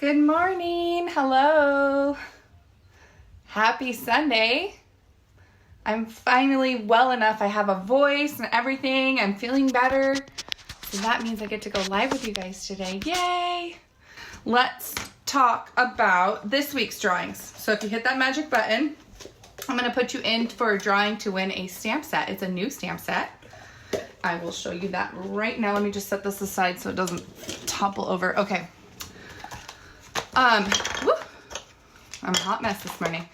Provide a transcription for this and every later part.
Good morning. Hello. Happy Sunday. I'm finally well enough. I have a voice and everything. I'm feeling better. So that means I get to go live with you guys today. Yay. Let's talk about this week's drawings. So if you hit that magic button, I'm going to put you in for a drawing to win a stamp set. It's a new stamp set. I will show you that right now. Let me just set this aside so it doesn't topple over. Okay. Woo. I'm a hot mess this morning.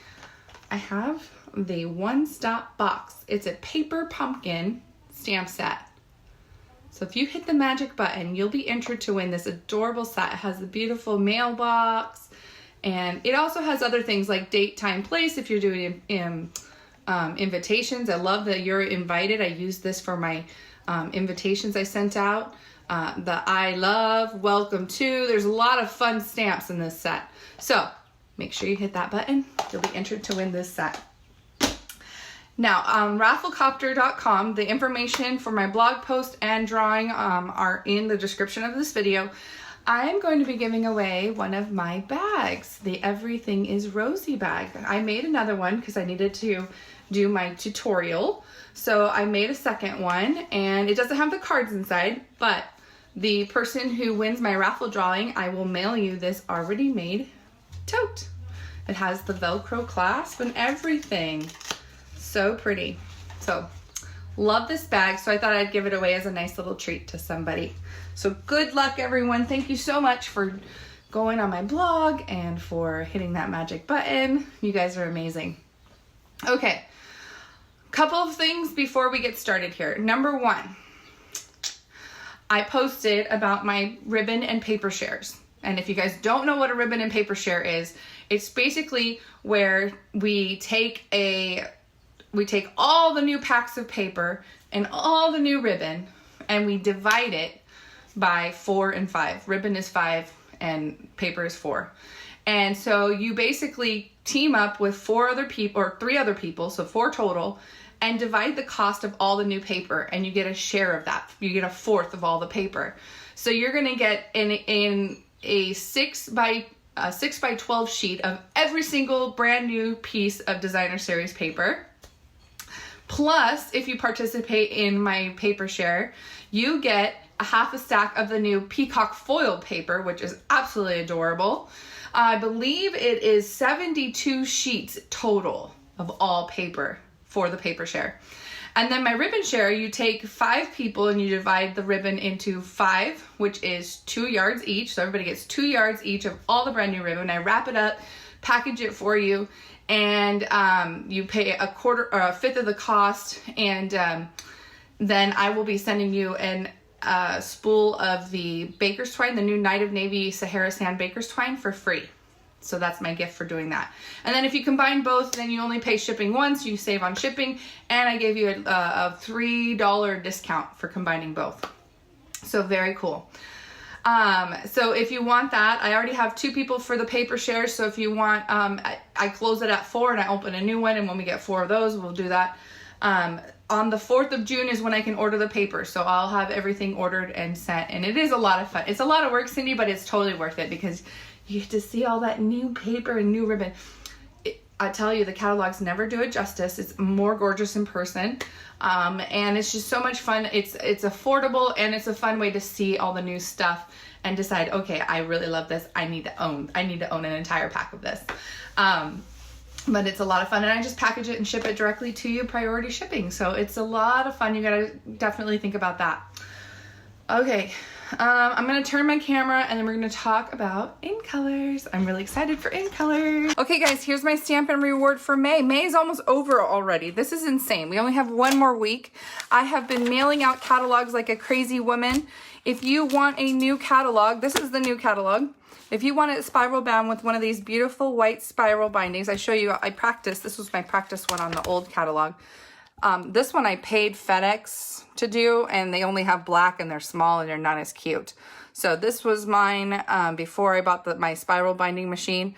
I have the One Stop Box. It's a paper pumpkin stamp set. So if you hit the magic button, you'll be entered to win this adorable set. It has a beautiful mailbox, and it also has other things like date, time, place if you're doing invitations. I love that you're invited. I use this for my invitations I sent out. The I love, welcome to. There's a lot of fun stamps in this set. So make sure you hit that button. You'll be entered to win this set. Now, on rafflecopter.com, the information for my blog post and drawing are in the description of this video. I'm going to be giving away one of my bags, the Everything is Rosy bag. I made another one because I needed to do my tutorial. So I made a second one, and it doesn't have the cards inside, but the person who wins my raffle drawing, I will mail you this already made tote. It has the Velcro clasp and everything. So pretty. So love this bag, so I thought I'd give it away as a nice little treat to somebody. So good luck, everyone. Thank you so much for going on my blog and for hitting that magic button. You guys are amazing. Okay, couple of things before we get started here. Number one, I posted about my ribbon and paper shares. And if you guys don't know what a ribbon and paper share is, it's basically where we take all the new packs of paper and all the new ribbon, and we divide it by 4 and 5. Ribbon is 5 and paper is 4. And so you basically team up with 4 other people or 3 other people, so 4 total, and divide the cost of all the new paper, and you get a share of that. You get a fourth of all the paper. So you're gonna get in a 6 by 12 sheet of every single brand new piece of Designer Series paper. Plus, if you participate in my paper share, you get a half a stack of the new Peacock foil paper, which is absolutely adorable. I believe it is 72 sheets total of all paper for the paper share. And then my ribbon share, you take 5 people and you divide the ribbon into 5, which is 2 yards each. So everybody gets 2 yards each of all the brand new ribbon. I wrap it up, package it for you, and you pay a quarter or a fifth of the cost. And then I will be sending you a spool of the Baker's Twine, the new Night of Navy Sahara Sand Baker's Twine, for free. So that's my gift for doing that. And then if you combine both, then you only pay shipping once. You save on shipping. And I gave you a $3 discount for combining both. So very cool. So if you want that, I already have 2 people for the paper shares. So if you want, I close it at 4 and I open a new one. And when we get 4 of those, we'll do that. On the 4th of June is when I can order the paper. So I'll have everything ordered and sent. And it is a lot of fun. It's a lot of work, Cindy, but it's totally worth it because you get to see all that new paper and new ribbon. I tell you, the catalogs never do it justice. It's more gorgeous in person. And it's just so much fun. It's affordable, and it's a fun way to see all the new stuff and decide, okay, I really love this. I need to own an entire pack of this. But it's a lot of fun, and I just package it and ship it directly to you, priority shipping. So it's a lot of fun. You gotta definitely think about that. Okay, I'm gonna turn my camera and then we're gonna talk about in colors. I'm really excited for in colors. Okay guys, here's my stamp and reward for May. May is almost over already. This is insane. We only have 1 more week. I have been mailing out catalogs like a crazy woman. If you want a new catalog, this is the new catalog. If you want it spiral bound with one of these beautiful white spiral bindings, I show you, I practiced, this was my practice one on the old catalog. This one I paid FedEx to do, and they only have black and they're small and they're not as cute. So this was mine before I bought my spiral binding machine.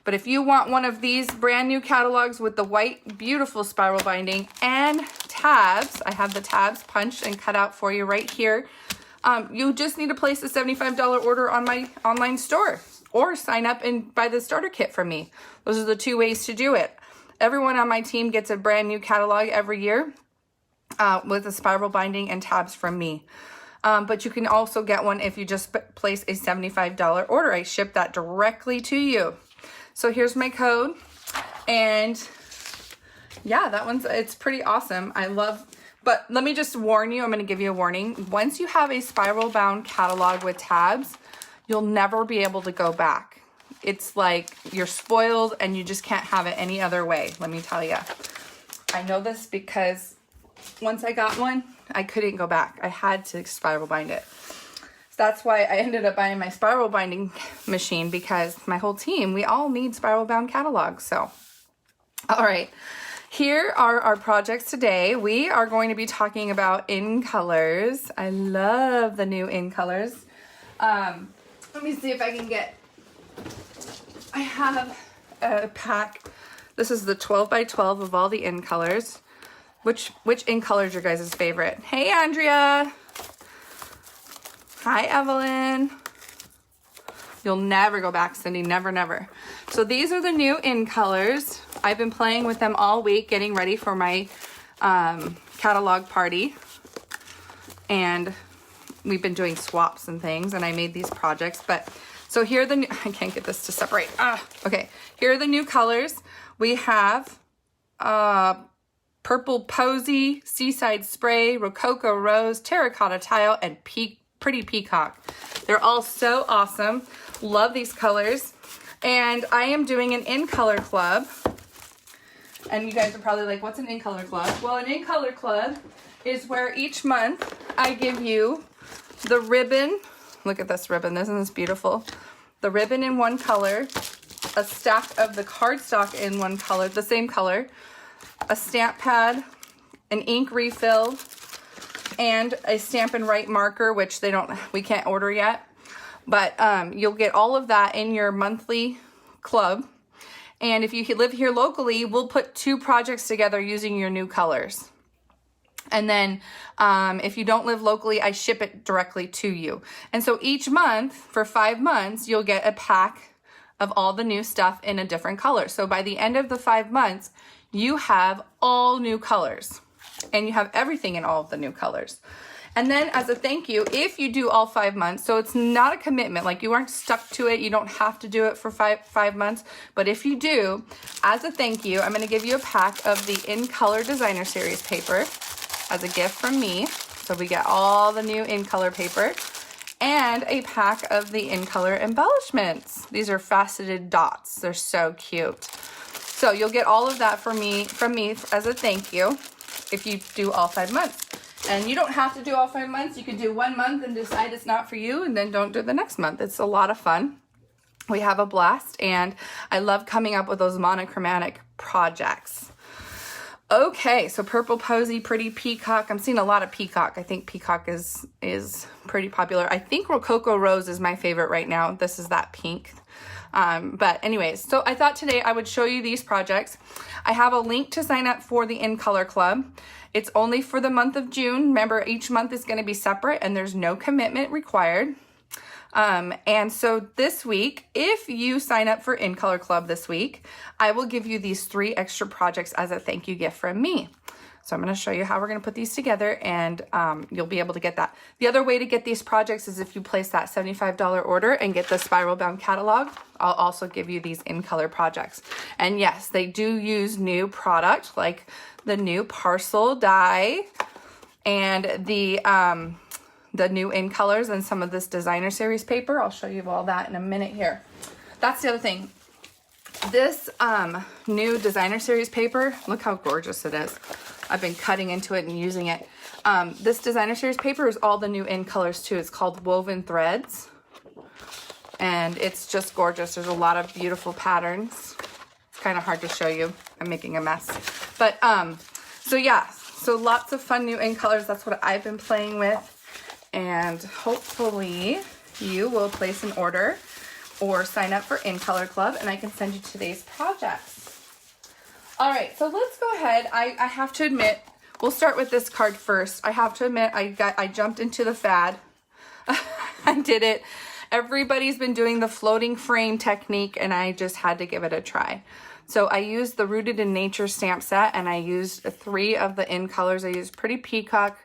But if you want one of these brand new catalogs with the white, beautiful spiral binding and tabs, I have the tabs punched and cut out for you right here. You just need to place a $75 order on my online store. or sign up and buy the starter kit from me. Those are the two ways to do it. Everyone on my team gets a brand new catalog every year with a spiral binding and tabs from me. But you can also get one if you just place a $75 order. I ship that directly to you. So here's my code. And yeah, it's pretty awesome. But let me just warn you, I'm going to give you a warning. Once you have a spiral bound catalog with tabs, you'll never be able to go back. It's like you're spoiled and you just can't have it any other way, let me tell you. I know this because once I got one, I couldn't go back. I had to spiral bind it. So that's why I ended up buying my spiral binding machine, because my whole team, we all need spiral bound catalogs. So, all right. Here are our projects today. We are going to be talking about In Colors. I love the new In Colors. Let me see if I can get, I have a pack. This is the 12 by 12 of all the In Colors. Which In Colors your guys' favorite? Hey, Andrea. Hi, Evelyn. You'll never go back, Cindy. Never, never. So these are the new In Colors. I've been playing with them all week, getting ready for my catalog party. And we've been doing swaps and things, and I made these projects. But so here are the new, I can't get this to separate. Okay. Here are the new colors. We have Purple Posy, Seaside Spray, Rococo Rose, Terracotta Tile, and Pretty Peacock. They're all so awesome. Love these colors. And I am doing an In Color Club. And you guys are probably like, what's an In Color Club? Well, an In Color Club is where each month I give you the ribbon. Look at this ribbon. Isn't this beautiful? The ribbon in one color, a stack of the cardstock in one color, the same color, a stamp pad, an ink refill, and a Stampin' Write marker, which we can't order yet. But you'll get all of that in your monthly club. And if you live here locally, we'll put 2 projects together using your new colors. And then if you don't live locally, I ship it directly to you. And so each month, for 5 months, you'll get a pack of all the new stuff in a different color. So by the end of the 5 months, you have all new colors. And you have everything in all of the new colors. And then as a thank you, if you do all 5 months, so it's not a commitment, like you aren't stuck to it, you don't have to do it for five months, but if you do, as a thank you, I'm gonna give you a pack of the In Color Designer Series paper as a gift from me. So we get all the new In Color paper and a pack of the In Color embellishments. These are faceted dots. They're so cute. So you'll get all of that from me as a thank you if you do all 5 months. And you don't have to do all 5 months. You can do 1 month and decide it's not for you and then don't do the next month. It's a lot of fun. We have a blast and I love coming up with those monochromatic projects. Okay, so Purple Posy, Pretty Peacock. I'm seeing a lot of Peacock. I think Peacock is pretty popular. I think Rococo Rose is my favorite right now. This is that pink. But anyways, so I thought today I would show you these projects. I have a link to sign up for the In Color Club. It's only for the month of June. Remember, each month is going to be separate and there's no commitment required. And so this week, if you sign up for In Color Club this week, I will give you these 3 extra projects as a thank you gift from me. So I'm going to show you how we're going to put these together and you'll be able to get that. The other way to get these projects is if you place that $75 order and get the spiral bound catalog, I'll also give you these In Color projects. And yes, they do use new product like the new parcel die and the new In Colors and some of this Designer Series paper. I'll show you all that in a minute here. That's the other thing. This new Designer Series paper, look how gorgeous it is. I've been cutting into it and using it. This Designer Series paper is all the new In Colors too. It's called Woven Threads. And it's just gorgeous. There's a lot of beautiful patterns. It's kind of hard to show you. I'm making a mess. But, so yeah. So lots of fun new In Colors. That's what I've been playing with. And hopefully you will place an order or sign up for In Color Club and I can send you today's projects. All right, so let's go ahead. I have to admit, we'll start with this card first. I have to admit, I jumped into the fad. I did it Everybody's been doing the floating frame technique, and I just had to give it a try. So I used the Rooted in Nature stamp set, and I used 3 of the in colors. I used Pretty Peacock,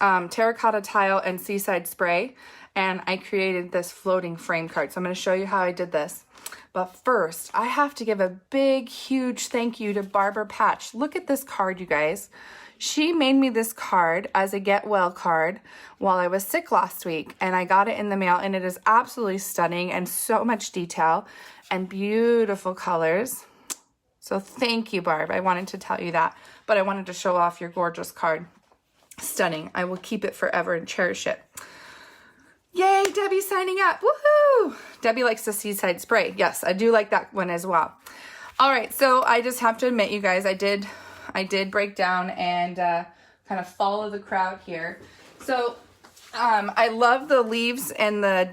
Terracotta Tile, and Seaside Spray, and I created this floating frame card. So I'm going to show you how I did this. But first, I have to give a big, huge thank you to Barbara Patch. Look at this card, you guys. She made me this card as a get well card while I was sick last week, and I got it in the mail, and it is absolutely stunning and so much detail and beautiful colors. So thank you, Barb. I wanted to tell you that, but I wanted to show off your gorgeous card. Stunning. I will keep it forever and cherish it. Yay, Debbie signing up. Woohoo! Debbie likes the Seaside Spray. Yes, I do like that one as well. All right, so I just have to admit, you guys, I did break down and kind of follow the crowd here. So I love the leaves and the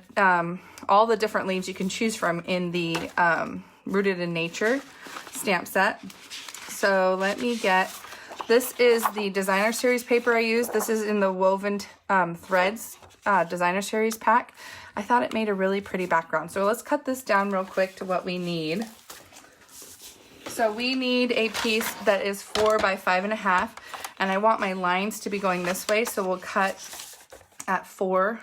all the different leaves you can choose from in the Rooted in Nature stamp set. So let me get, this is the designer series paper I use. This is in the Woven Threads designer series pack. I thought it made a really pretty background. So let's cut this down real quick to what we need. So we need a piece that is 4 by 5.5, and I want my lines to be going this way. So we'll cut at 4,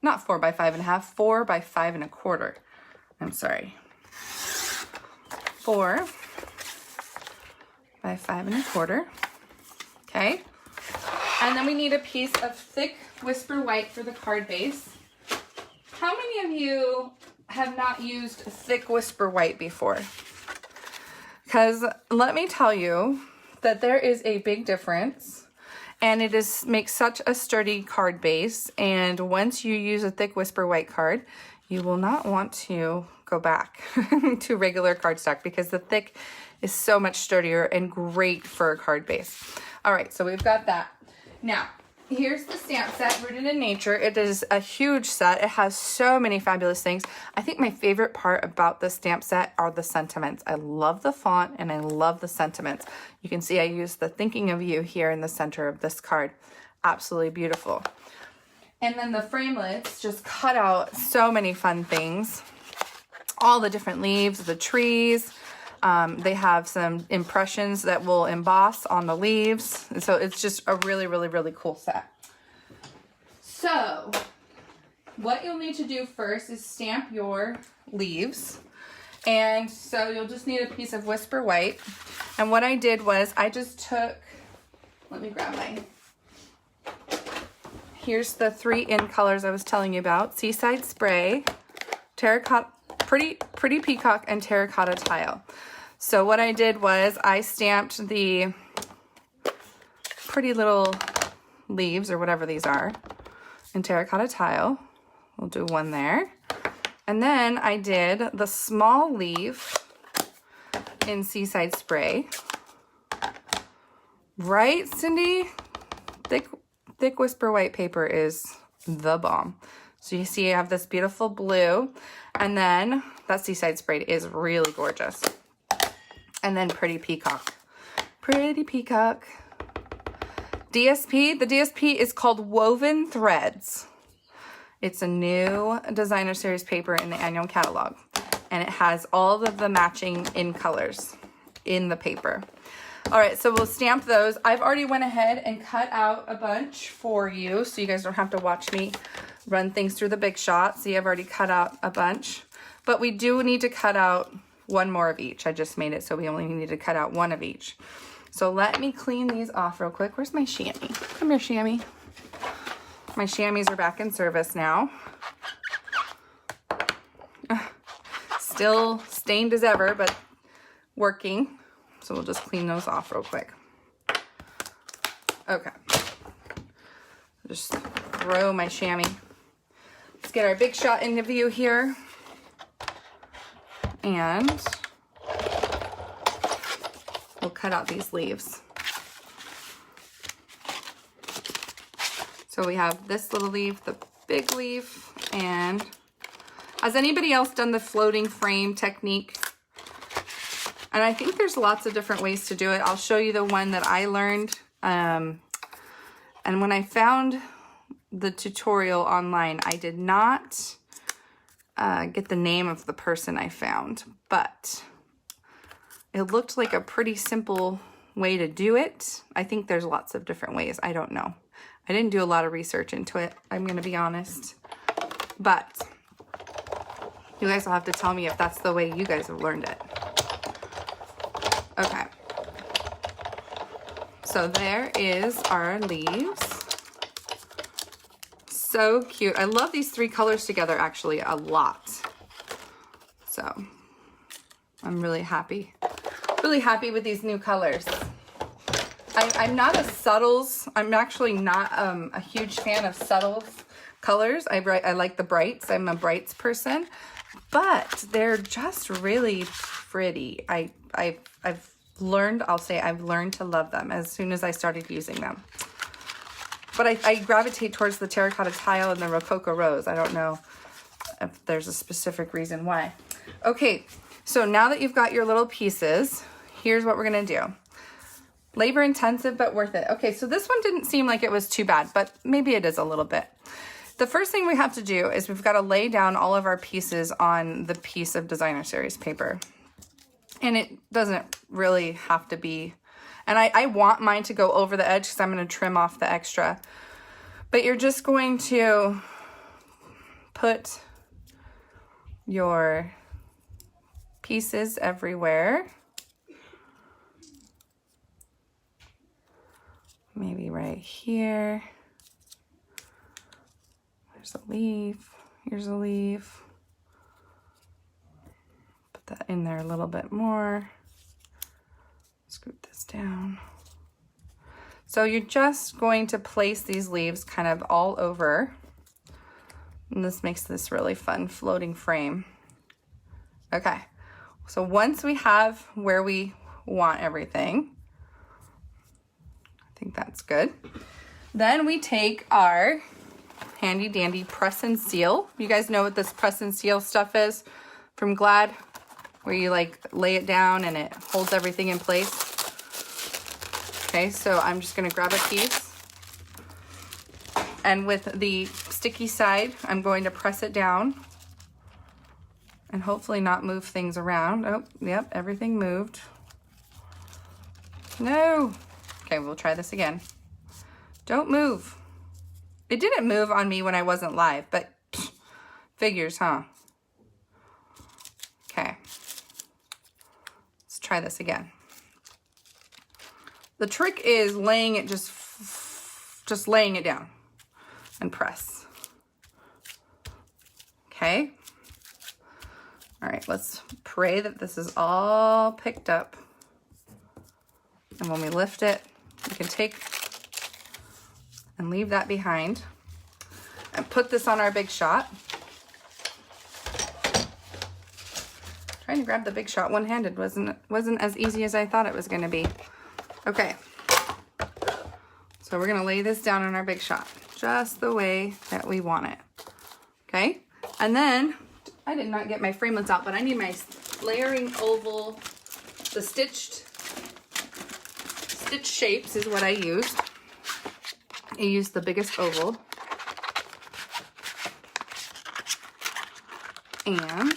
not 4 by 5.5, 4 by 5.25. I'm sorry. 4 by 5.25. Okay. And then we need a piece of thick Whisper White for the card base. How many of you have not used thick Whisper White before? Because let me tell you that there is a big difference, and it makes such a sturdy card base. And once you use a thick Whisper White card, you will not want to go back to regular cardstock because the thick is so much sturdier and great for a card base. All right, so we've got that. Now, here's the stamp set, Rooted in Nature. It is a huge set. It has so many fabulous things. I think my favorite part about the stamp set are the sentiments. I love the font and I love the sentiments. You can see I used the Thinking of You here in the center of this card. Absolutely beautiful. And then the framelits just cut out so many fun things. All the different leaves, the trees. They have some impressions that will emboss on the leaves. And so it's just a really, really, really cool set. So what you'll need to do first is stamp your leaves. And so you'll just need a piece of Whisper White. And what I did was I just took, let me grab my, here's the 3 in colors I was telling you about. Seaside Spray, Terracotta, Pretty Peacock, and Terracotta Tile. So what I did was I stamped the pretty little leaves, or whatever these are, in Terracotta Tile. We'll do one there. And then I did the small leaf in Seaside Spray. Right, Cindy? Thick Whisper White paper is the bomb. So you see I have this beautiful blue, and then that Seaside Spray is really gorgeous. And then Pretty Peacock. Pretty Peacock. DSP. The DSP is called Woven Threads. It's a new designer series paper in the annual catalog. And it has all of the matching in colors in the paper. All right, so we'll stamp those. I've already went ahead and cut out a bunch for you, so you guys don't have to watch me run things through the Big Shot. See, I've already cut out a bunch. But we do need to cut out one more of each. I just made it so we only need to cut out one of each. So let me clean these off real quick. Where's my chamois? Come here, chamois. My chamois are back in service now. Still stained as ever, but working. So we'll just clean those off real quick. Okay. Just throw my chamois. Let's get our Big Shot into view here. And we'll cut out these leaves. So we have this little leaf, the big leaf, and has anybody else done the floating frame technique? And I think there's lots of different ways to do it. I'll show you the one that I learned. And when I found the tutorial online, I did not get the name of the person I found, but it looked like a pretty simple way to do it. I think there's lots of different ways. I don't know. I didn't do a lot of research into it, I'm going to be honest. But you guys will have to tell me if that's the way you guys have learned it. Okay. So there is our leaves. So cute. I love these 3 colors together actually a lot. So I'm really happy. Really happy with these new colors. I'm not a subtles. I'm actually not a huge fan of subtle colors. I like the brights. I'm a brights person, but they're just really pretty. I've learned, I'll say I've learned to love them as soon as I started using them. But I gravitate towards the terracotta tile and the Rococo Rose. I don't know if there's a specific reason why. Okay, so now that you've got your little pieces, here's what we're gonna do. Labor intensive, but worth it. Okay, so this one didn't seem like it was too bad, but maybe it is a little bit. The first thing we have to do is we've got to lay down all of our pieces on the piece of Designer Series paper. And it doesn't really have to be, and I want mine to go over the edge because I'm going to trim off the extra. But you're just going to put your pieces everywhere. Maybe right here. There's a leaf. Here's a leaf. Put that in there a little bit more. Scoot this down. So you're just going to place these leaves kind of all over. And this makes this really fun floating frame. Okay. So once we have where we want everything, I think that's good. Then we take our handy dandy press and seal. You guys know what this press and seal stuff is from Glad, where you like lay it down and it holds everything in place. Okay, so I'm just gonna grab a piece, and with the sticky side, I'm going to press it down and hopefully not move things around. Oh, yep, everything moved. No. Okay, we'll try this again. Don't move. It didn't move on me when I wasn't live, but figures, huh? Okay. Let's try this again. The trick is laying it just laying it down and press. Okay. All right, let's pray that this is all picked up. And when we lift it, we can take and leave that behind and put this on our Big Shot. Trying to grab the Big Shot one-handed wasn't as easy as I thought it was going to be. Okay, so we're going to lay this down on our Big Shot just the way that we want it. Okay, and then I did not get my framelits out, but I need my layering oval. The stitched shapes is what I used. I used the biggest oval. And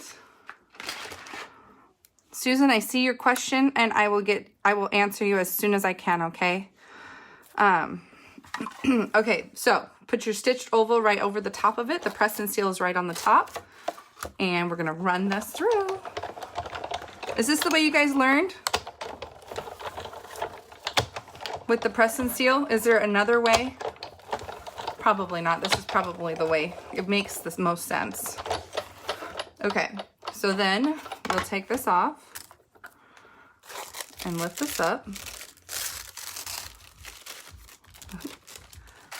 Susan, I see your question and I will answer you as soon as I can, okay? Okay, so put your stitched oval right over the top of it. The press and seal is right on the top. And we're gonna run this through. Is this the way you guys learned? With the press and seal? Is there another way? Probably not. This is probably the way. It makes the most sense. Okay, so then we'll take this off and lift this up.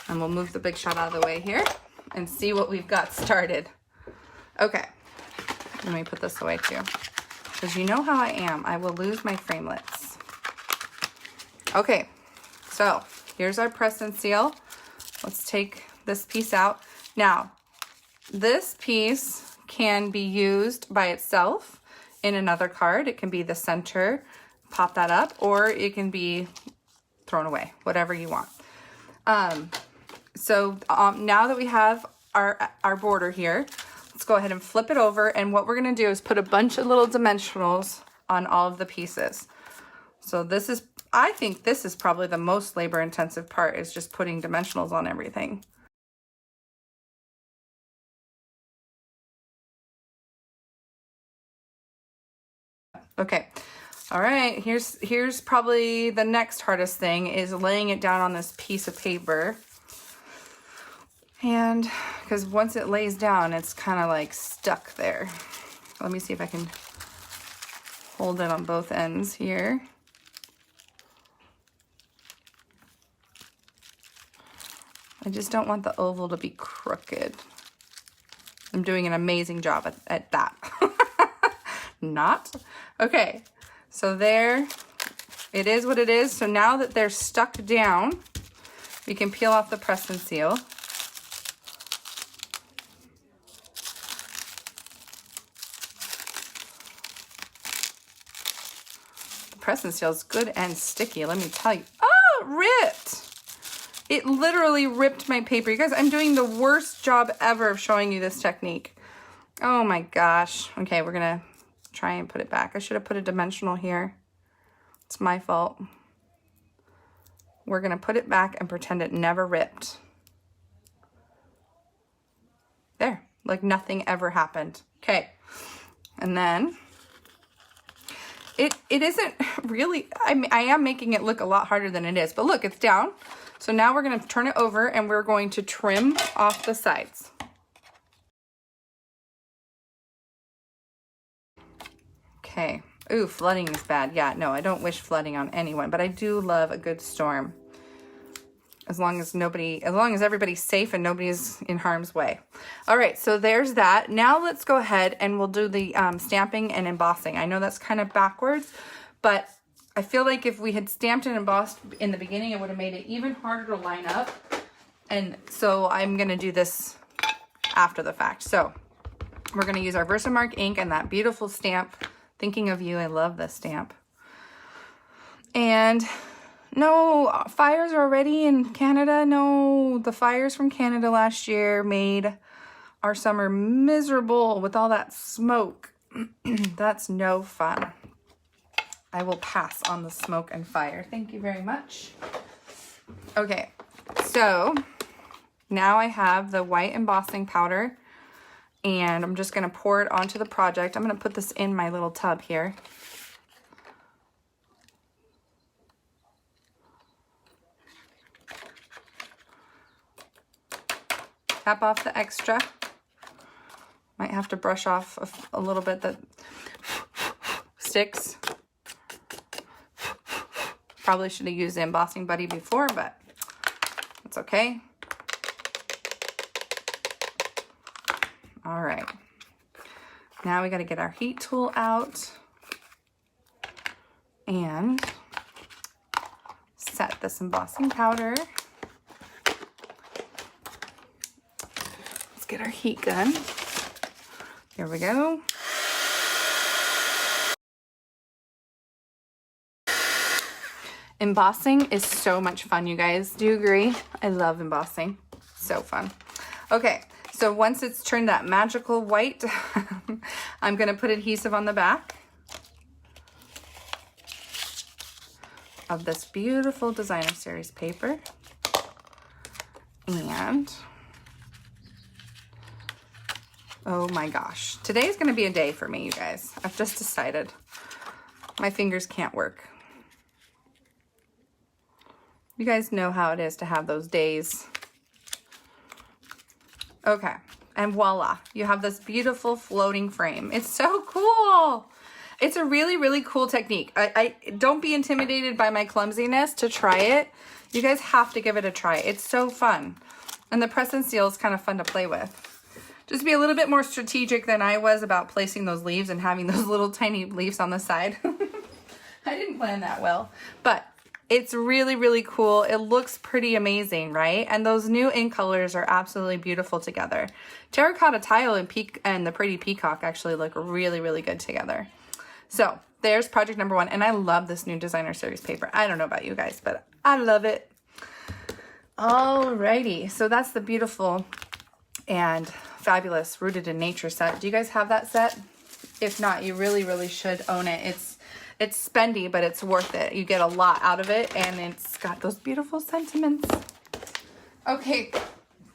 And we'll move the Big Shot out of the way here and see what we've got started. Okay, let me put this away too, because you know how I am. I will lose my framelits. Okay, so here's our press and seal. Let's take this piece out. Now, this piece can be used by itself in another card. It can be the center, pop that up, or it can be thrown away, whatever you want. Now that we have our border here, let's go ahead and flip it over. And what we're gonna do is put a bunch of little dimensionals on all of the pieces. So this is, I think this is probably the most labor intensive part, is just putting dimensionals on everything. Okay, all right, here's probably the next hardest thing, is laying it down on this piece of paper. And because once it lays down, it's kind of like stuck there. Let me see if I can hold it on both ends here. I just don't want the oval to be crooked. I'm doing an amazing job at that. Not. Okay, so there, it is what it is. So now that they're stuck down, we can peel off the press and seal. The press and seal is good and sticky, let me tell you. Oh, it ripped. It literally ripped my paper. You guys, I'm doing the worst job ever of showing you this technique. Oh my gosh. Okay, we're gonna try and put it back. I should have put a dimensional here. It's my fault. We're gonna put it back and pretend it never ripped. There, like nothing ever happened. Okay, and then it isn't really, I am making it look a lot harder than it is, but look, it's down. So now we're gonna turn it over and we're going to trim off the sides. Okay. Ooh, flooding is bad. Yeah, no, I don't wish flooding on anyone, but I do love a good storm. As long as everybody's safe and nobody's in harm's way. All right, so there's that. Now let's go ahead and we'll do the stamping and embossing. I know that's kind of backwards, but I feel like if we had stamped and embossed in the beginning, it would have made it even harder to line up. And so I'm gonna do this after the fact. So we're gonna use our Versamark ink and that beautiful stamp, Thinking of You. I love this stamp. And no, fires are already in Canada. No, the fires from Canada last year made our summer miserable with all that smoke. That's no fun. I will pass on the smoke and fire. Thank you very much. Okay, so now I have the white embossing powder. And I'm just going to pour it onto the project. I'm going to put this in my little tub here. Tap off the extra. Might have to brush off a little bit that sticks. Probably should have used the embossing buddy before, but it's okay. All right, now we got to get our heat tool out and set this embossing powder. Let's get our heat gun. Here we go. Embossing is so much fun, you guys. Do you agree? I love embossing. So fun. Okay. So once it's turned that magical white, I'm going to put adhesive on the back of this beautiful Designer Series paper. And, oh my gosh, today's going to be a day for me, you guys. I've just decided my fingers can't work. You guys know how it is to have those days. Okay, and voila, you have this beautiful floating frame. It's so cool. It's a really, really cool technique. I don't be intimidated by my clumsiness to try it. You guys have to give it a try. It's so fun. And the press and seal is kind of fun to play with. Just be a little bit more strategic than I was about placing those leaves and having those little tiny leaves on the side. I didn't plan that well, but it's really, really cool. It looks pretty amazing, right? And those new ink colors are absolutely beautiful together. Terracotta Tile and the Pretty Peacock actually look really, really good together. So there's project number 1. And I love this new Designer Series paper. I don't know about you guys, but I love it. Alrighty, so that's the beautiful and fabulous Rooted in Nature set. Do you guys have that set? If not, you really, really should own it. It's spendy, but it's worth it. You get a lot out of it, and it's got those beautiful sentiments. Okay,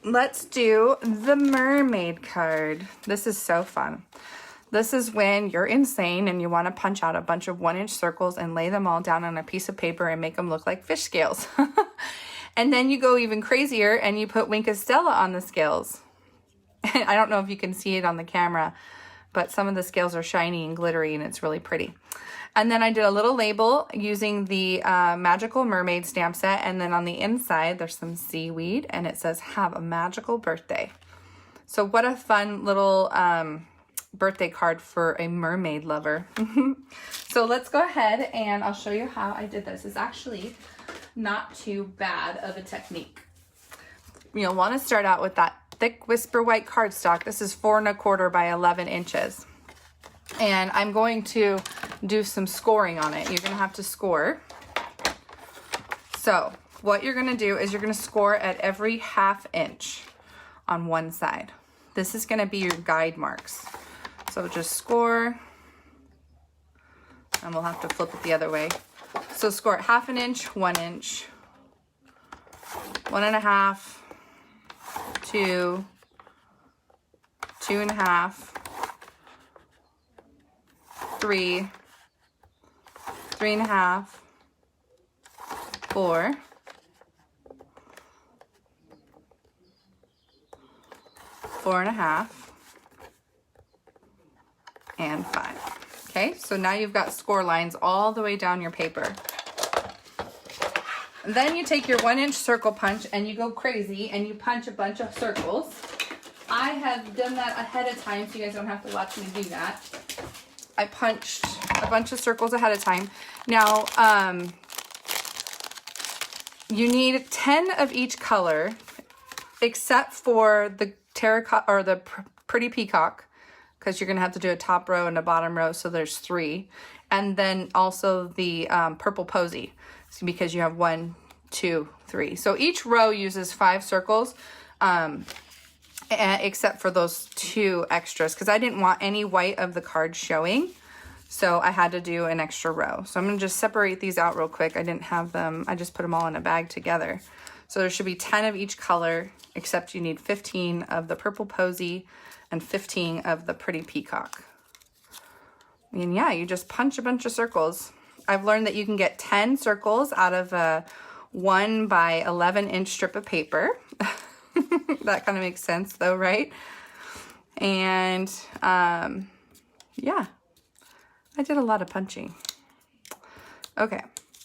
let's do the mermaid card. This is so fun. This is when you're insane and you want to punch out a bunch of 1-inch circles and lay them all down on a piece of paper and make them look like fish scales. And then you go even crazier and you put Wink of Stella on the scales. I don't know if you can see it on the camera, but some of the scales are shiny and glittery and it's really pretty. And then I did a little label using the Magical Mermaid stamp set. And then on the inside, there's some seaweed and it says, "Have a magical birthday." So what a fun little birthday card for a mermaid lover. So let's go ahead and I'll show you how I did this. It's actually not too bad of a technique. You'll want to start out with that thick Whisper White cardstock. This is 4 1/4 by 11 inches. And I'm going to do some scoring on it. You're going to have to score. So what you're going to do is you're going to score at every 1/2 inch on one side. This is going to be your guide marks. So just score, and we'll have to flip it the other way. So score at 1/2 inch, 1 inch, 1 1/2, 2, 2 1/2, 3, 3 1/2, 4, 4 1/2, and 5. Okay, so now you've got score lines all the way down your paper. And then you take your 1-inch circle punch and you go crazy and you punch a bunch of circles. I have done that ahead of time so you guys don't have to watch me do that. I punched a bunch of circles ahead of time. Now, you need 10 of each color except for the terracotta or the Pretty Peacock, because you're going to have to do a top row and a bottom row, so there's 3. And then also the Purple Posy, because you have 1, 2, 3. So each row uses 5 circles, except for those 2 extras, because I didn't want any white of the card showing, so I had to do an extra row. So I'm going to just separate these out real quick. I didn't have them, I just put them all in a bag together. So there should be 10 of each color, except you need 15 of the Purple Posy and 15 of the Pretty Peacock. And yeah, you just punch a bunch of circles. I've learned that you can get 10 circles out of a 1 by 11 inch strip of paper. That kind of makes sense though, right? And yeah, I did a lot of punching. Okay,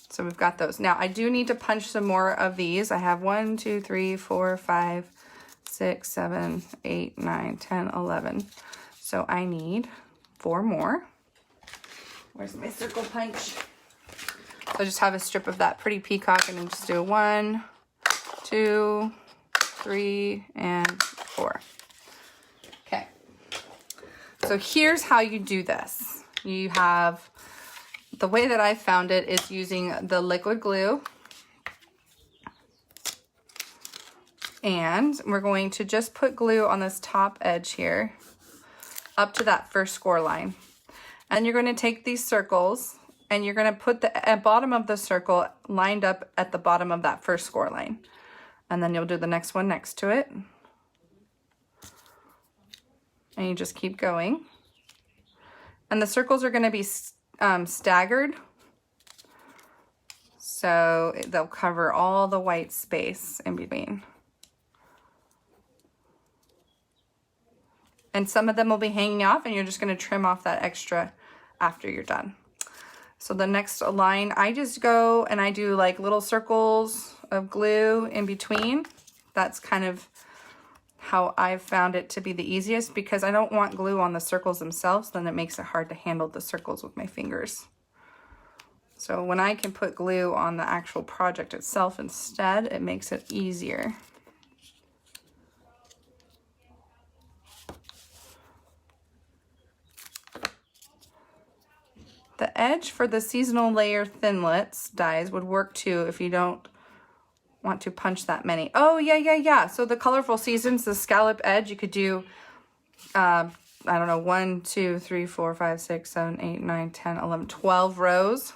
so we've got those. Now I do need to punch some more of these. I have 1, 2, 3, 4, 5, 6, 7, 8, 9, 10, 11. So I need 4 more. Where's my circle punch? So I just have a strip of that Pretty Peacock and then just do 1, 2, 3, and 4. Okay. So here's how you do this. You have, the way that I found it is using the liquid glue. And we're going to just put glue on this top edge here up to that first score line. And you're going to take these circles and you're going to put the bottom of the circle lined up at the bottom of that first score line. And then you'll do the next one next to it. And you just keep going. And the circles are going to be staggered. So they'll cover all the white space in between. And some of them will be hanging off and you're just going to trim off that extra after you're done. So the next line, I just go and I do like little circles of glue in between. That's kind of how I've found it to be the easiest, because I don't want glue on the circles themselves, then it makes it hard to handle the circles with my fingers. So when I can put glue on the actual project itself instead, it makes it easier. The edge for the seasonal layer thinlits dies would work too if you don't want to punch that many. Oh, yeah. So the Colorful Seasons, the scallop edge, you could do, I don't know, 1, 2, 3, 4, 5, 6, 7, 8, 9, 10, 11, 12 rows.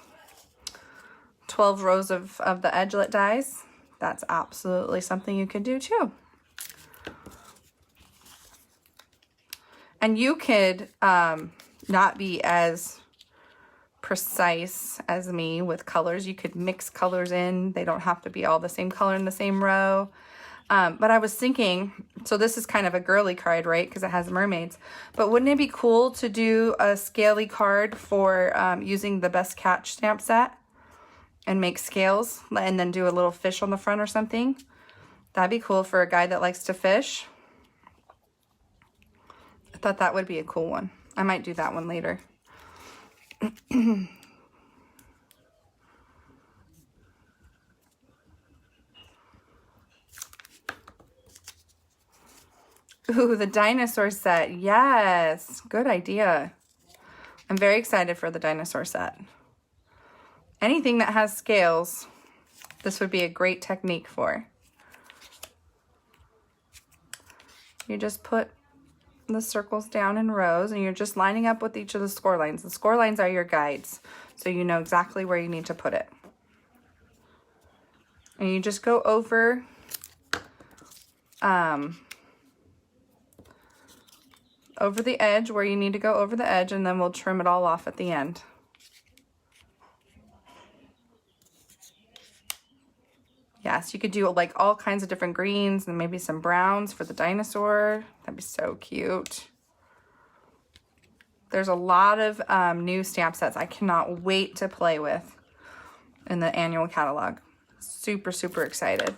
12 rows of the edgelet dies. That's absolutely something you could do too. And you could not be as precise as me with colors. You could mix colors in. They don't have to be all the same color in the same row. But I was thinking, so this is kind of a girly card, right? Because it has mermaids. But wouldn't it be cool to do a scaly card for using the Best Catch stamp set and make scales and then do a little fish on the front or something? That'd be cool for a guy that likes to fish. I thought that would be a cool one. I might do that one later. Ooh, the dinosaur set. Yes, good idea. I'm very excited for the dinosaur set. Anything that has scales, this would be a great technique for. You just put the circles down in rows and you're just lining up with each of the score lines. The score lines are your guides, so you know exactly where you need to put it. And you just go over over the edge where you need to go over the edge, and then we'll trim it all off at the end. Yes, you could do like all kinds of different greens and maybe some browns for the dinosaur. That'd be so cute. There's a lot of new stamp sets I cannot wait to play with in the annual catalog. Super, super excited.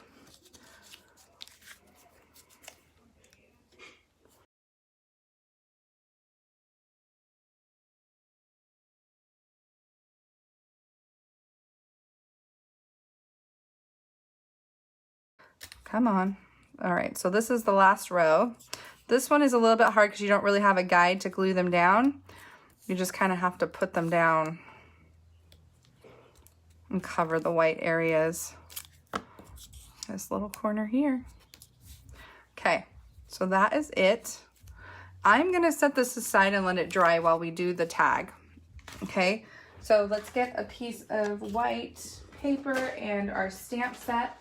Come on. All right, so this is the last row. This one is a little bit hard because you don't really have a guide to glue them down. You just kind of have to put them down and cover the white areas. This little corner here. Okay, so that is it. I'm gonna set this aside and let it dry while we do the tag. Okay, so let's get a piece of white paper and our stamp set.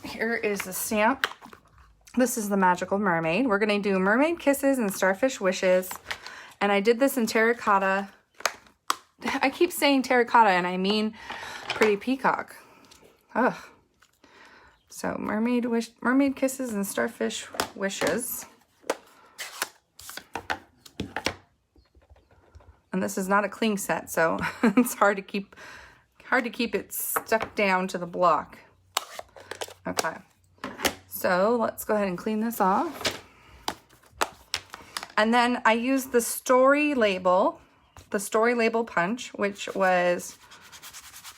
Here is the stamp. This is the Magical Mermaid. We're going to do Mermaid Kisses and Starfish Wishes. And I did this in terracotta. I keep saying terracotta and I mean Pretty Peacock. Ugh. So Mermaid Kisses and Starfish Wishes. And this is not a cling set, so it's hard to keep it stuck down to the block. Okay, so let's go ahead and clean this off. And then I used the story label punch, which was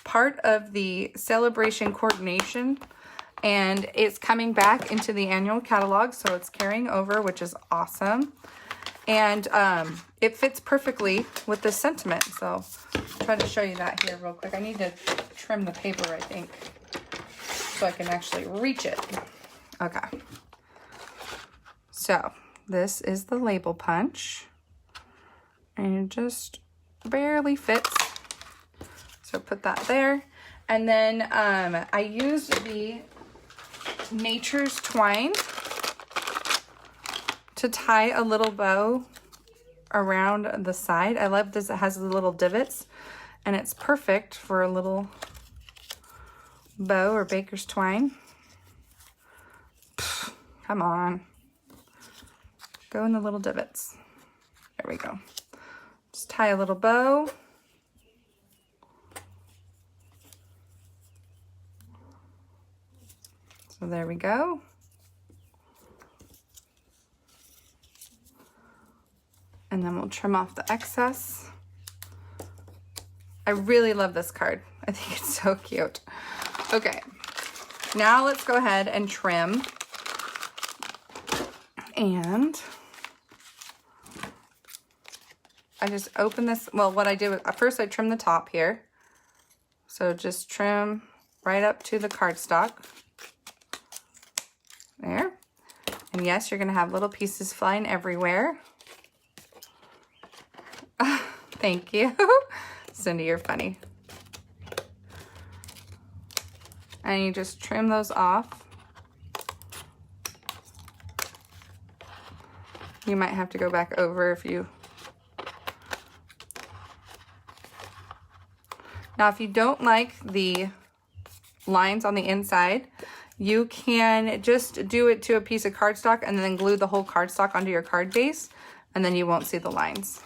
part of the celebration coordination, and it's coming back into the annual catalog, so it's carrying over, which is awesome. And it fits perfectly with this sentiment, so I'll try to show you that here real quick. I need to trim the paper, I think, so I can actually reach it. Okay. So this is the label punch. And it just barely fits. So put that there. And then I used the Nature's Twine to tie a little bow around the side. I love this. It has the little divots. And it's perfect for a little bow or baker's twine. Come on. Go in the little divots. There we go. Just tie a little bow. So there we go. And then we'll trim off the excess. I really love this card. I think it's so cute. Okay, now let's go ahead and trim. And I just open this. Well, what I did was first I trimmed the top here. So just trim right up to the cardstock. There. And yes, you're going to have little pieces flying everywhere. Thank you. Cindy, you're funny. And you just trim those off. You might have to go back over if you... Now, if you don't like the lines on the inside, you can just do it to a piece of cardstock and then glue the whole cardstock onto your card base, and then you won't see the lines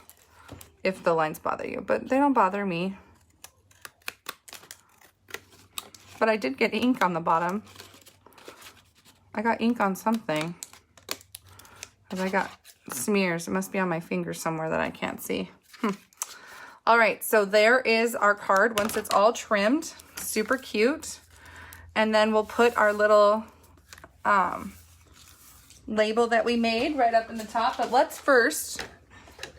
if the lines bother you, but they don't bother me. But I did get ink on the bottom. I got ink on something. Because I got smears. It must be on my finger somewhere that I can't see. All right, so there is our card once it's all trimmed. Super cute. And then we'll put our little label that we made right up in the top. But let's first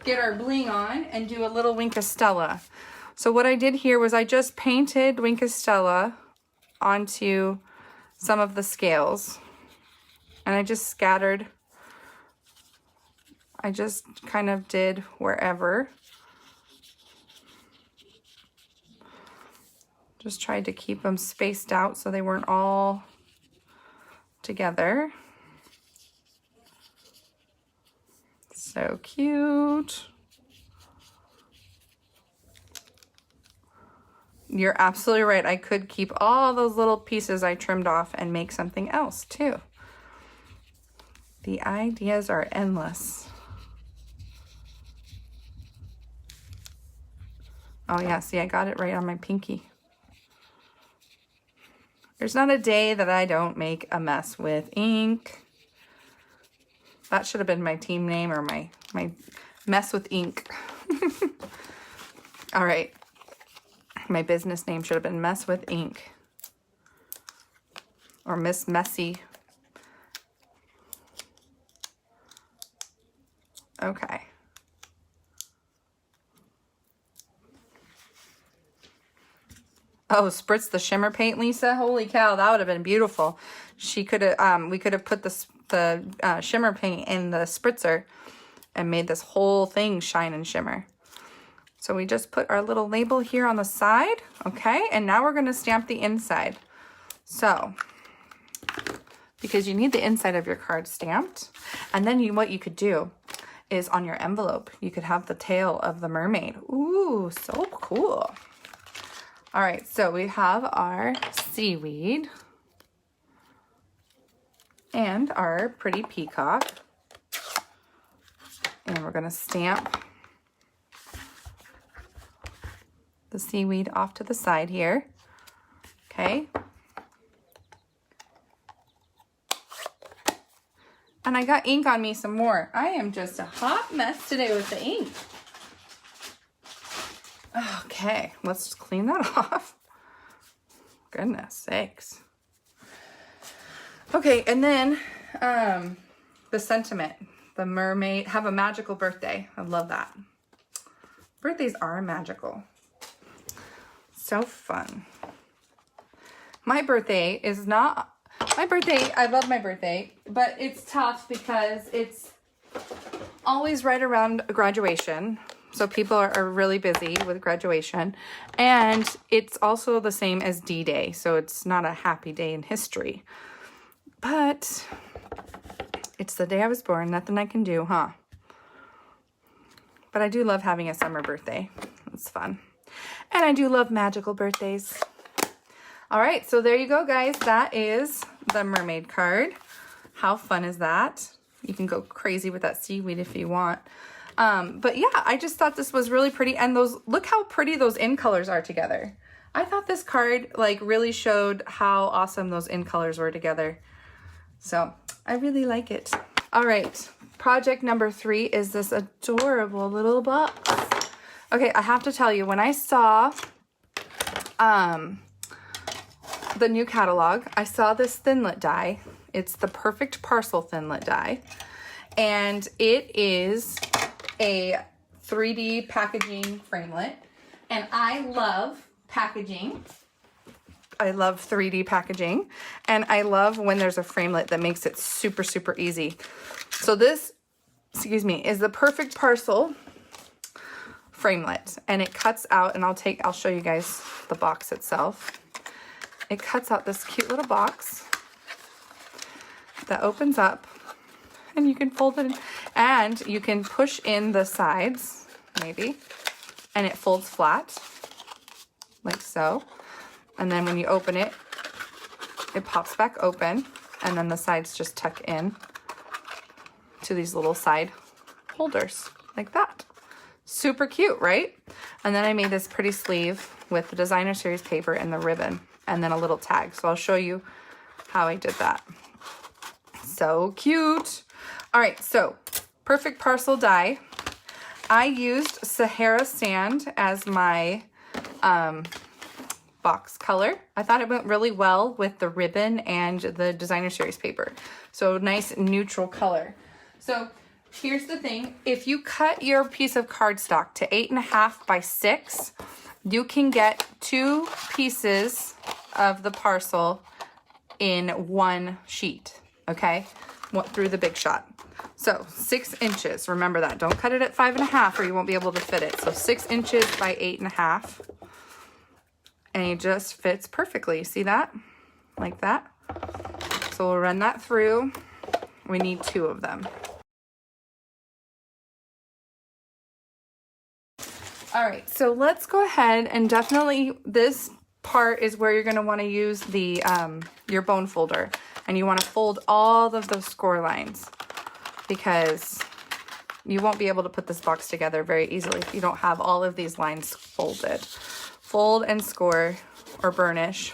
get our bling on and do a little Wink of Stella. So what I did here was I just painted Wink of Stella onto some of the scales. And I just scattered. I just kind of did wherever. Just tried to keep them spaced out so they weren't all together. So cute. You're absolutely right. I could keep all those little pieces I trimmed off and make something else too. The ideas are endless. Oh yeah, see, I got it right on my pinky. There's not a day that I don't make a mess with ink. That should have been my team name, or my mess with ink. All right. My business name should have been Mess with Ink. Or Miss Messy. Okay. Oh, spritz the shimmer paint, Lisa. Holy cow, that would have been beautiful. She could have, we could have put the shimmer paint in the spritzer and made this whole thing shine and shimmer. So we just put our little label here on the side, okay? And now we're gonna stamp the inside. So, because you need the inside of your card stamped, and then what you could do is on your envelope, you could have the tail of the mermaid. Ooh, so cool. All right, so we have our seaweed and our pretty peacock. And we're gonna stamp the seaweed off to the side here, okay? And I got ink on me some more. I am just a hot mess today with the ink. Okay, let's just clean that off. Goodness sakes. Okay, and then the sentiment, the mermaid, have a magical birthday. I love that. Birthdays are magical. So fun. My birthday is not, I love my birthday, but it's tough because it's always right around graduation. So people are really busy with graduation. And it's also the same as D-Day. So it's not a happy day in history. But it's the day I was born. Nothing I can do, huh? But I do love having a summer birthday. It's fun. And I do love magical birthdays. All right, so there you go, guys. That is the mermaid card. How fun is that? You can go crazy with that seaweed if you want. But yeah, I just thought this was really pretty. And those, look how pretty those in colors are together. I thought this card like really showed how awesome those in colors were together. So I really like it. All right, project number 3 is this adorable little box. Okay, I have to tell you, when I saw the new catalog, I saw this Thinlit die. It's the Perfect Parcel Thinlit die. And it is a 3D packaging framelit. And I love packaging. I love 3D packaging, and I love when there's a framelit that makes it super, super easy. So this, excuse me, is the Perfect Parcel framelit, and it cuts out, and I'll show you guys the box itself. It cuts out this cute little box that opens up, and you can fold it in, and you can push in the sides, maybe, and it folds flat, like so. And then when you open it, it pops back open, and then the sides just tuck in to these little side holders, like that. Super cute, right? And then I made this pretty sleeve with the Designer Series paper and the ribbon, and then a little tag. So I'll show you how I did that. So cute. All right, so Perfect Parcel die. I used Sahara Sand as my box color. I thought it went really well with the ribbon and the Designer Series paper. So nice neutral color. So here's the thing. If you cut your piece of cardstock to 8.5 by 6, you can get 2 pieces of the parcel in one sheet, okay? Through the Big Shot. So 6 inches, remember that. Don't cut it at 5.5 or you won't be able to fit it. So 6 inches by 8.5. And it just fits perfectly. See that? Like that. So we'll run that through. We need 2 of them. All right, so let's go ahead and definitely this part is where you're going to want to use the your bone folder, and you want to fold all of those score lines because you won't be able to put this box together very easily if you don't have all of these lines folded. Fold and score or burnish.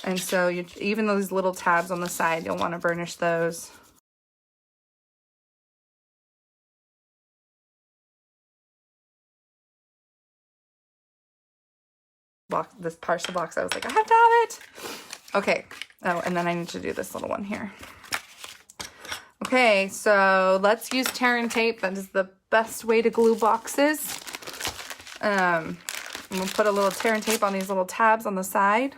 And so even those little tabs on the side, you'll want to burnish those. This parcel box, I was like, I have to have it. Okay. Oh, and then I need to do this little one here. Okay, so let's use tear and tape. That is the best way to glue boxes. I'm gonna put a little tear and tape on these little tabs on the side.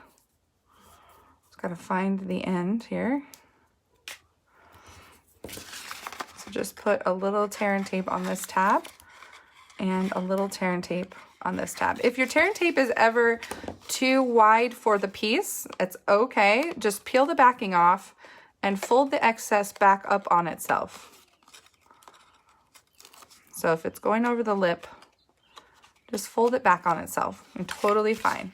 Just gotta find the end here. So just put a little tear and tape on this tab and a little tear and tape on this tab. If your tear and tape is ever too wide for the piece, it's okay. Just peel the backing off and fold the excess back up on itself. So if it's going over the lip, just fold it back on itself. And totally fine.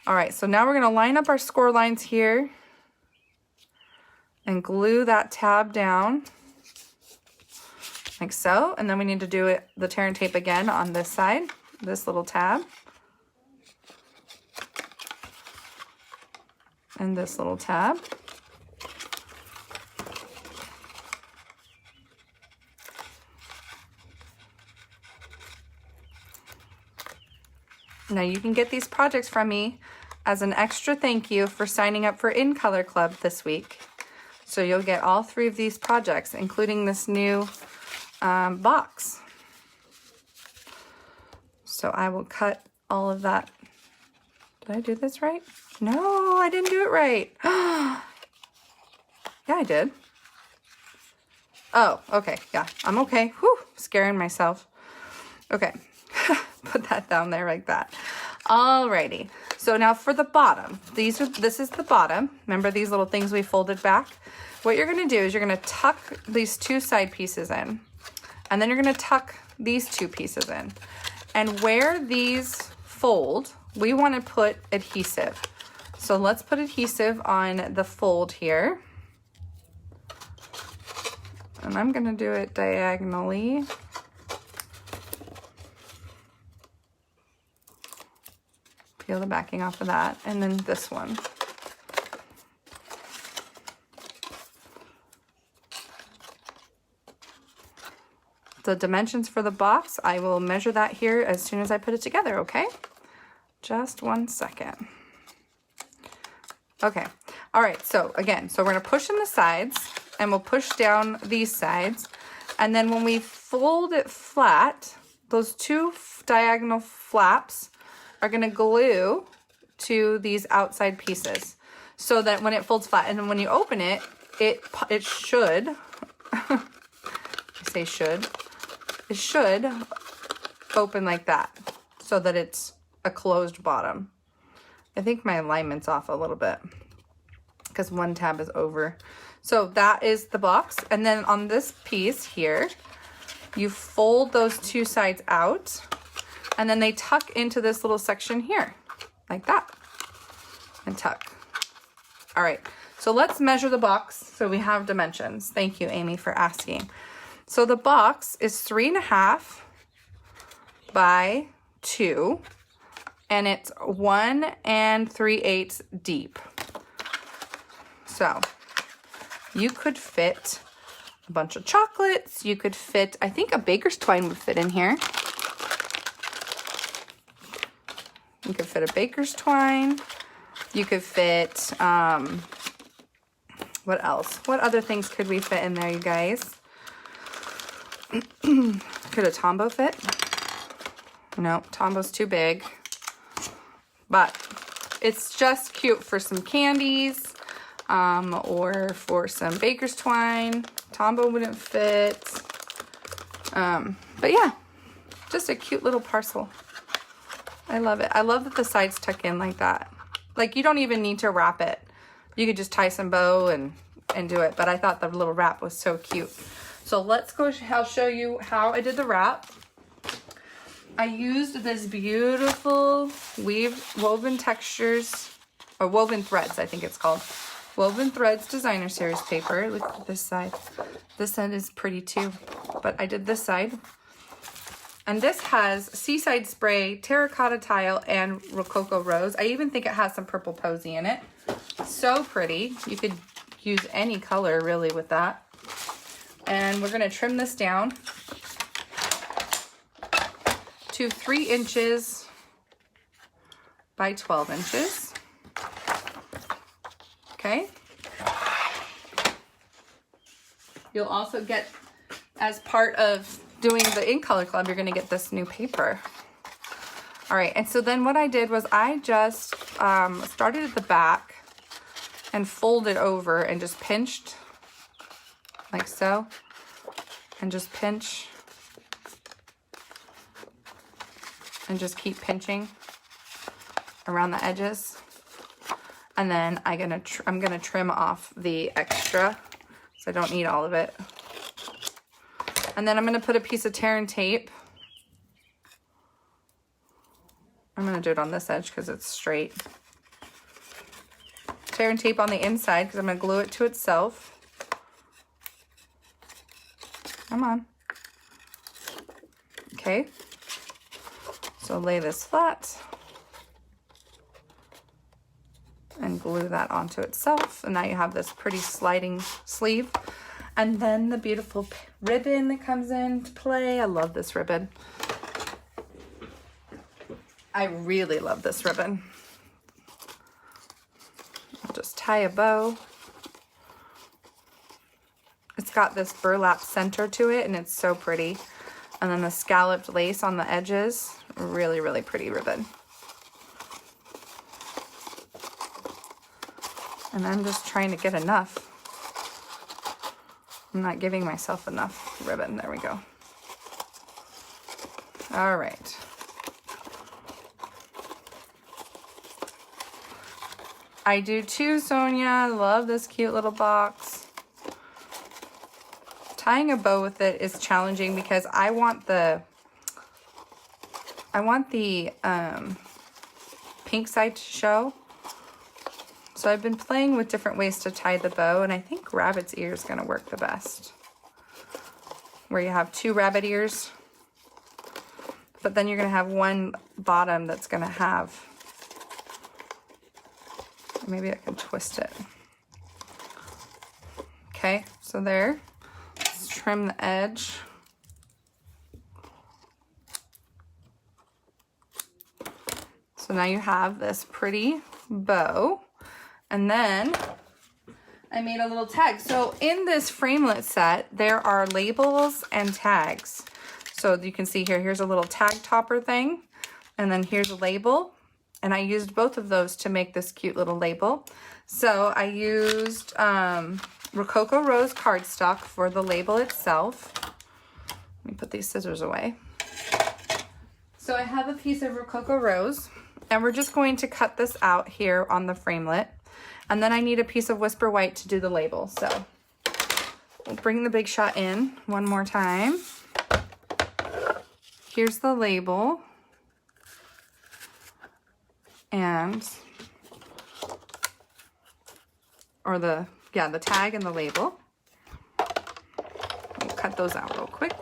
All right, so now we're gonna line up our score lines here and glue that tab down like so. And then we need to do the tear and tape again on this side, this little tab. And this little tab. Now you can get these projects from me as an extra thank you for signing up for In Color Club this week. So you'll get all 3 of these projects, including this new box. So I will cut all of that. Did I do this right? No, I didn't do it right. Yeah, I did. Oh, okay. Yeah, I'm okay. Whew, scaring myself. Okay. Put that down there like that. Alrighty. So now for the bottom. This is the bottom. Remember these little things we folded back? What you're going to do is you're going to tuck these 2 side pieces in. And then you're going to tuck these 2 pieces in. And where these fold, we want to put adhesive. So let's put adhesive on the fold here. And I'm going to do it diagonally. Peel the backing off of that, and then this one. The dimensions for the box, I will measure that here as soon as I put it together, okay? Just 1 second. Okay, all right, so again, so we're gonna push in the sides, and we'll push down these sides, and then when we fold it flat, those 2 diagonal flaps are going to glue to these outside pieces so that when it folds flat, and then when you open it, it should, I say should, it should open like that so that it's a closed bottom. I think my alignment's off a little bit because one tab is over. So that is the box. And then on this piece here, you fold those two sides out and then they tuck into this little section here, like that, and tuck. All right, so let's measure the box so we have dimensions. Thank you, Amy, for asking. So the box is 3.5 by 2, and it's 1 3/8 deep. So you could fit a bunch of chocolates. You could fit, I think a baker's twine would fit in here. You could fit a baker's twine. You could fit, what else? What other things could we fit in there, you guys? Could a Tombow fit? No, Tombow's too big. But it's just cute for some candies, or for some baker's twine. Tombow wouldn't fit. But yeah, just a cute little parcel. I love it. I love that the sides tuck in like that. Like, you don't even need to wrap it. You could just tie some bow and do it. But I thought the little wrap was so cute. So let's go, I'll show you how I did the wrap. I used this beautiful Woven Textures, or Woven Threads, I think it's called. Woven Threads Designer Series paper. Look at this side. This side is pretty too, but I did this side. And this has Seaside Spray, Terracotta Tile, and Rococo Rose. I even think it has some Purple Posy in it. So pretty. You could use any color really with that. And we're gonna trim this down to 3 inches by 12 inches. Okay. You'll also get, as part of doing the In Color Club, you're gonna get this new paper. All right, and so then what I did was I just started at the back and folded over and just pinched like so, and just pinch and just keep pinching around the edges. And then I'm gonna trim off the extra, so I don't need all of it. And then I'm gonna put a piece of tear and tape. I'm gonna do it on this edge because it's straight. Tear and tape on the inside because I'm gonna glue it to itself. Come on. Okay. So lay this flat and glue that onto itself. And now you have this pretty sliding sleeve. And then the beautiful ribbon that comes into play. I love this ribbon. I really love this ribbon. I'll just tie a bow. It's got this burlap center to it, and it's so pretty. And then the scalloped lace on the edges. Really, really pretty ribbon. And I'm just trying to get enough. I'm not giving myself enough ribbon. There we go. All right. I do too, Sonia. I love this cute little box. Tying a bow with it is challenging because I want the pink side to show. So I've been playing with different ways to tie the bow, and I think rabbit's ear is going to work the best. Where you have 2 rabbit ears, but then you're going to have one bottom that's going to have, maybe I can twist it. Okay, so there. Let's trim the edge. So now you have this pretty bow. And then I made a little tag. So in this framelit set, there are labels and tags. So you can see here, here's a little tag topper thing. And then here's a label. And I used both of those to make this cute little label. So I used Rococo Rose cardstock for the label itself. Let me put these scissors away. So I have a piece of Rococo Rose, and we're just going to cut this out here on the framelit. And then I need a piece of Whisper White to do the label. So we'll bring the Big Shot in one more time. Here's the label. And, or the tag and the label. We'll cut those out real quick.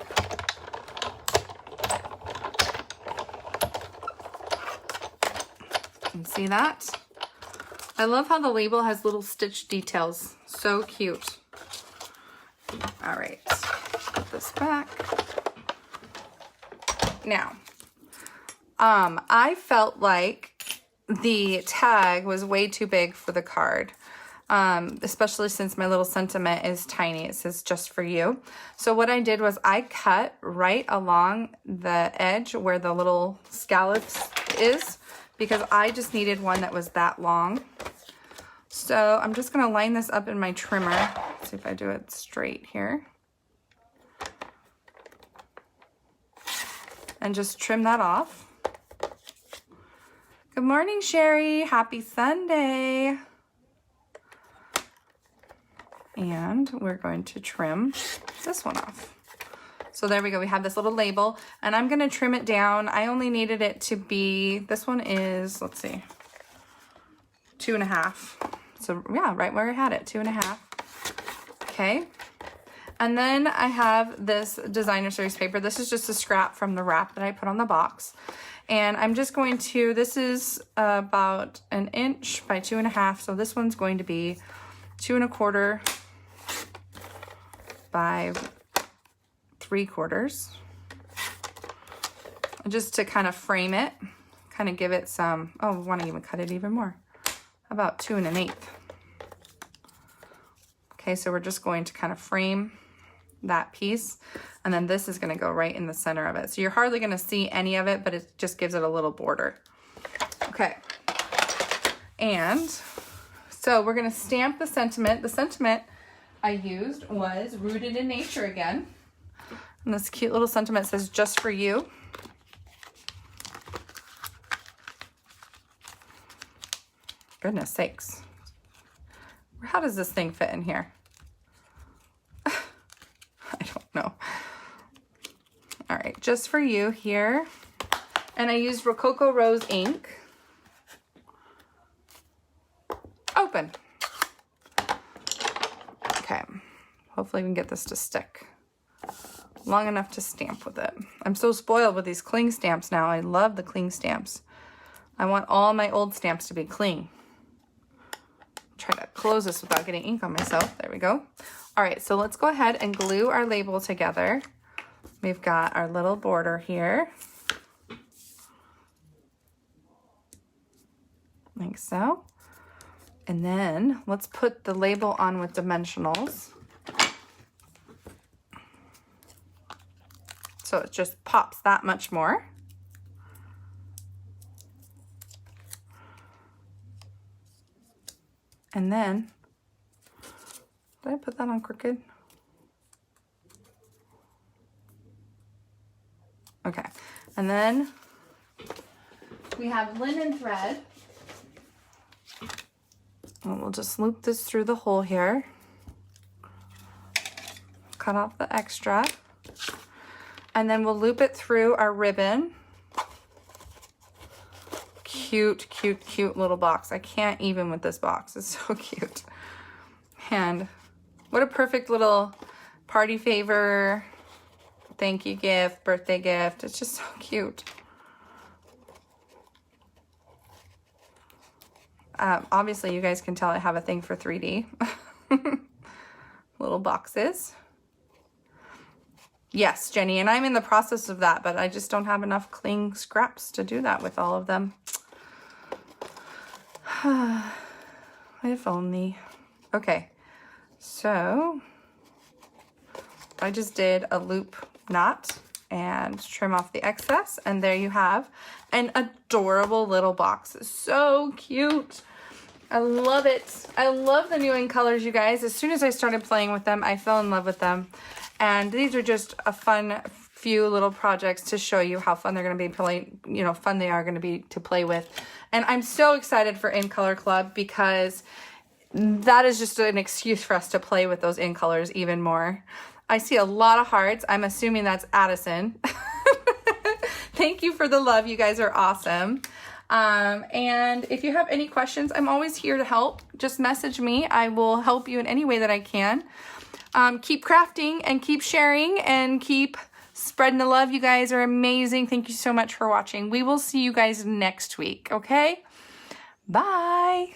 And see that? I love how the label has little stitch details. So cute. All right, put this back. Now, I felt like the tag was way too big for the card, especially since my little sentiment is tiny. It says just for you. So what I did was I cut right along the edge where the little scallops is, because I just needed one that was that long. So I'm just going to line this up in my trimmer. Let's see if I do it straight here. And just trim that off. Good morning, Sherry. Happy Sunday. And we're going to trim this one off. So there we go. We have this little label, and I'm going to trim it down. I only needed it to be, this one is, let's see, 2.5. So yeah, right where I had it, 2.5. Okay. And then I have this designer series paper. This is just a scrap from the wrap that I put on the box. And I'm just going to, this is about 1 inch by 2.5. So this one's going to be 2.25 by 3/4. Just to kind of frame it, kind of give it some, oh, I want to even cut it even more. About 2 1/8. Okay, so we're just going to kind of frame that piece, and then this is going to go right in the center of it. So you're hardly going to see any of it, but it just gives it a little border. Okay, and so we're going to stamp the sentiment. The sentiment I used was Rooted in Nature again, and this cute little sentiment says just for you. Goodness sakes. How does this thing fit in here? I don't know. All right, just for you here. And I used Rococo Rose ink. Open. Okay, hopefully we can get this to stick long enough to stamp with it. I'm so spoiled with these cling stamps now. I love the cling stamps. I want all my old stamps to be cling. Try to close this without getting ink on myself. There we go. All right, so let's go ahead and glue our label together. We've got our little border here, like so. And then let's put the label on with dimensionals. So it just pops that much more. And then, did I put that on crooked? Okay, and then we have linen thread. And we'll just loop this through the hole here. Cut off the extra. And then we'll loop it through our ribbon. Cute, cute, cute little box. I can't even with this box. It's so cute. And what a perfect little party favor, thank you gift, birthday gift. It's just so cute. Obviously, you guys can tell I have a thing for 3D. Little boxes. Yes, Jenny, and I'm in the process of that, but I just don't have enough cling scraps to do that with all of them. If only. Okay, so I just did a loop knot and trim off the excess. And there you have an adorable little box. So cute. I love it. I love the new in colors, you guys. As soon as I started playing with them, I fell in love with them. And these are just a fun few little projects to show you how fun they're going to be playing, fun they are going to be to play with. And I'm so excited for In Color Club because that is just an excuse for us to play with those in colors even more. I see a lot of hearts. I'm assuming that's Addison. Thank you for the love. You guys are awesome. And if you have any questions, I'm always here to help. Just message me. I will help you in any way that I can. Keep crafting and keep sharing and keep spreading the love. You guys are amazing. Thank you so much for watching. We will see you guys next week. Okay? Bye.